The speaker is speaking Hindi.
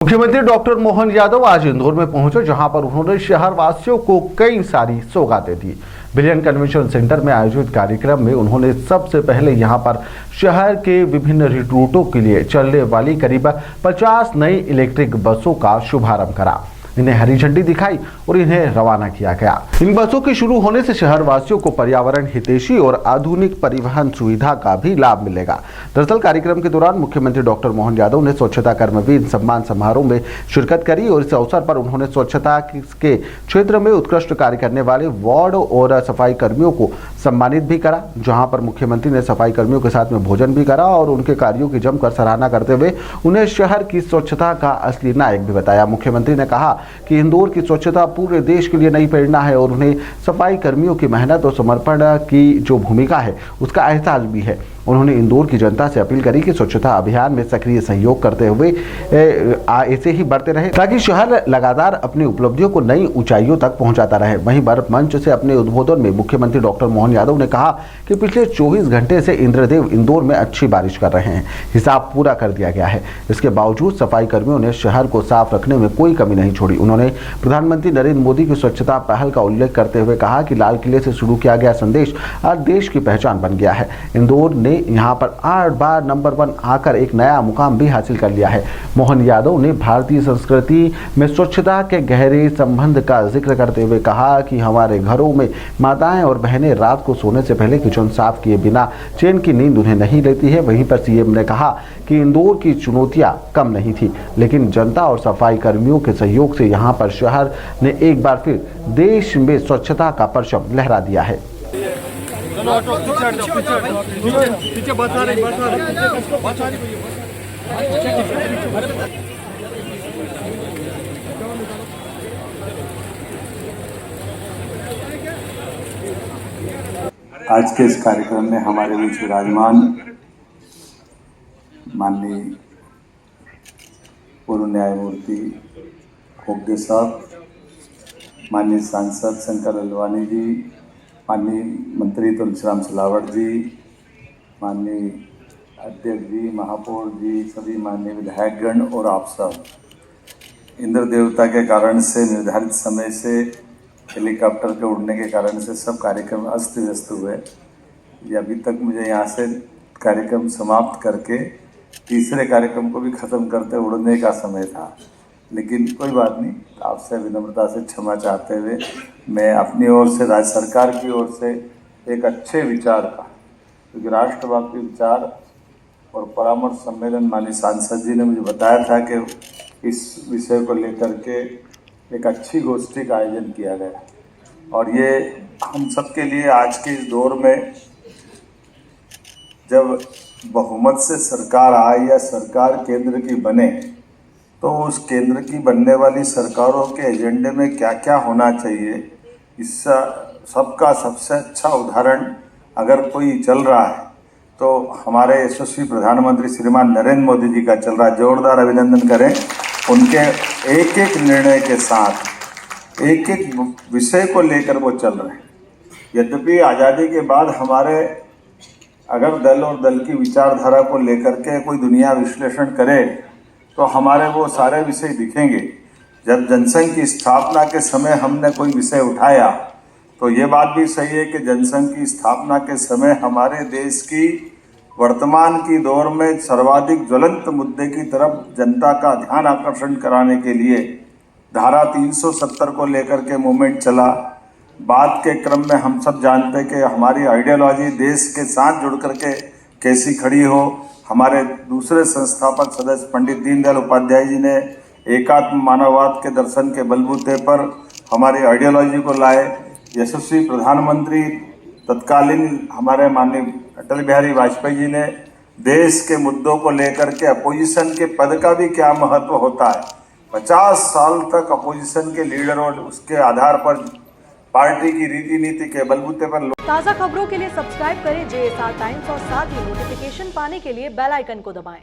मुख्यमंत्री डॉक्टर मोहन यादव आज इंदौर में पहुंचे, जहां पर उन्होंने शहर वासियों को कई सारी सौगातें दी। बिलियन कन्वेंशन सेंटर में आयोजित कार्यक्रम में उन्होंने सबसे पहले यहां पर शहर के विभिन्न रूटों के लिए चलने वाली करीब 50 नई इलेक्ट्रिक बसों का शुभारंभ करा। इन्हें हरी झंडी दिखाई और इन्हें रवाना किया गया। इन बसों के शुरू होने से शहर वासियों को पर्यावरण हितैषी और आधुनिक परिवहन सुविधा का भी लाभ मिलेगा। दरअसल कार्यक्रम के दौरान मुख्यमंत्री डॉक्टर मोहन यादव ने स्वच्छता कर्मवीर सम्मान समारोह में शिरकत करी और इस अवसर पर उन्होंने स्वच्छता के क्षेत्र में उत्कृष्ट कार्य करने वाले वार्ड और सफाई कर्मियों को सम्मानित भी करा, जहां पर मुख्यमंत्री ने सफाई कर्मियों के साथ में भोजन भी करा और उनके कार्यों की जमकर सराहना करते हुए उन्हें शहर की स्वच्छता का असली नायक भी बताया। मुख्यमंत्री ने कहा कि इंदौर की स्वच्छता पूरे देश के लिए नई प्रेरणा है और उन्हें सफाई कर्मियों की मेहनत और समर्पण की जो भूमिका है उसका एहसास भी है। उन्होंने इंदौर की जनता से अपील करी कि स्वच्छता अभियान में सक्रिय सहयोग करते हुए ऐसे ही बढ़ते रहे, ताकि शहर लगातार अपनी उपलब्धियों को नई ऊंचाइयों तक पहुंचाता रहे। वहीं बर्फ मंच से अपने उद्बोधन में मुख्यमंत्री डॉक्टर मोहन यादव ने कहा कि पिछले 24 घंटे से इंद्रदेव इंदौर में अच्छी बारिश कर रहे हैं, हिसाब पूरा कर दिया गया है। इसके बावजूद सफाई कर्मियों ने शहर को साफ रखने में कोई कमी नहीं छोड़ी। उन्होंने प्रधानमंत्री नरेंद्र मोदी की स्वच्छता पहल का उल्लेख करते हुए कहा कि लाल किले से शुरू किया गया संदेश आज देश की पहचान बन गया है। इंदौर ने यहाँ पर 8 बार नंबर 1 आकर एक नया मुकाम भी हासिल कर लिया है। मोहन यादव ने भारतीय संस्कृति में स्वच्छता के गहरे संबंध का जिक्र करते हुए कहा कि हमारे घरों में माताएं और बहनें रात को सोने से पहले किचन साफ किए बिना चैन की नींद उन्हें नहीं लेती है। वहीं पर सीएम ने कहा कि इंदौर की चुनौतियां कम नहीं थी, लेकिन जनता और सफाई कर्मियों के सहयोग से यहाँ पर शहर ने एक बार फिर देश में स्वच्छता का परचम लहरा दिया है। पीछे बता रही आज के इस कार्यक्रम में हमारे बीच विराजमान माननीय पूर्व न्यायमूर्ति खोगदे साहब, माननीय सांसद शंकर ललवानी जी, माननीय मंत्री तुलसीराम सिलावट जी, माननीय अध्यक्ष जी, महापौर जी, सभी माननीय विधायकगण और आप सब, इंद्र देवता के कारण से निर्धारित समय से हेलीकॉप्टर के उड़ने के कारण से सब कार्यक्रम अस्त व्यस्त हुए। अभी तक मुझे यहाँ से कार्यक्रम समाप्त करके तीसरे कार्यक्रम को भी ख़त्म करते उड़ने का समय था, लेकिन कोई बात नहीं, आपसे विनम्रता से क्षमा चाहते हुए मैं अपनी ओर से, राज्य सरकार की ओर से एक अच्छे विचार का, क्योंकि राष्ट्रव्यापी विचार और परामर्श सम्मेलन माननीय सांसद जी ने मुझे बताया था कि इस विषय को लेकर के एक अच्छी गोष्ठी का आयोजन किया गया और ये हम सब के लिए आज के इस दौर में जब बहुमत से सरकार आए या सरकार केंद्र की बने, तो उस केंद्र की बनने वाली सरकारों के एजेंडे में क्या क्या होना चाहिए, इस सबका सबसे अच्छा उदाहरण अगर कोई चल रहा है तो हमारे यशस्वी प्रधानमंत्री श्रीमान नरेंद्र मोदी जी का चल रहा है। जोरदार अभिनंदन करें उनके एक एक निर्णय के साथ, एक एक विषय को लेकर वो चल रहे हैं। यद्यपि आज़ादी के बाद हमारे अगर दल और दल की विचारधारा को लेकर के कोई दुनिया विश्लेषण करे तो हमारे वो सारे विषय दिखेंगे। जब जनसंघ की स्थापना के समय हमने कोई विषय उठाया तो ये बात भी सही है कि जनसंघ की स्थापना के समय हमारे देश की वर्तमान की दौर में सर्वाधिक ज्वलंत मुद्दे की तरफ जनता का ध्यान आकर्षण कराने के लिए धारा 370 को लेकर के मूवमेंट चला। बाद के क्रम में हम सब जानते हैं कि हमारी आइडियोलॉजी देश के साथ जुड़ करके कैसी खड़ी हो। हमारे दूसरे संस्थापक सदस्य पंडित दीनदयाल उपाध्याय जी ने एकात्म मानववाद के दर्शन के बलबूते पर हमारी आइडियोलॉजी को लाए। यशस्वी प्रधानमंत्री तत्कालीन हमारे माननीय अटल बिहारी वाजपेयी जी ने देश के मुद्दों को लेकर के अपोजिशन के पद का भी क्या महत्व होता है, 50 साल तक अपोजिशन के लीडर और उसके आधार पर पार्टी की रीति नीति के बलबूते पर। ताज़ा खबरों के लिए सब्सक्राइब करें JSR टाइम्स और साथ ही नोटिफिकेशन पाने के लिए बेल आइकन को दबाएं।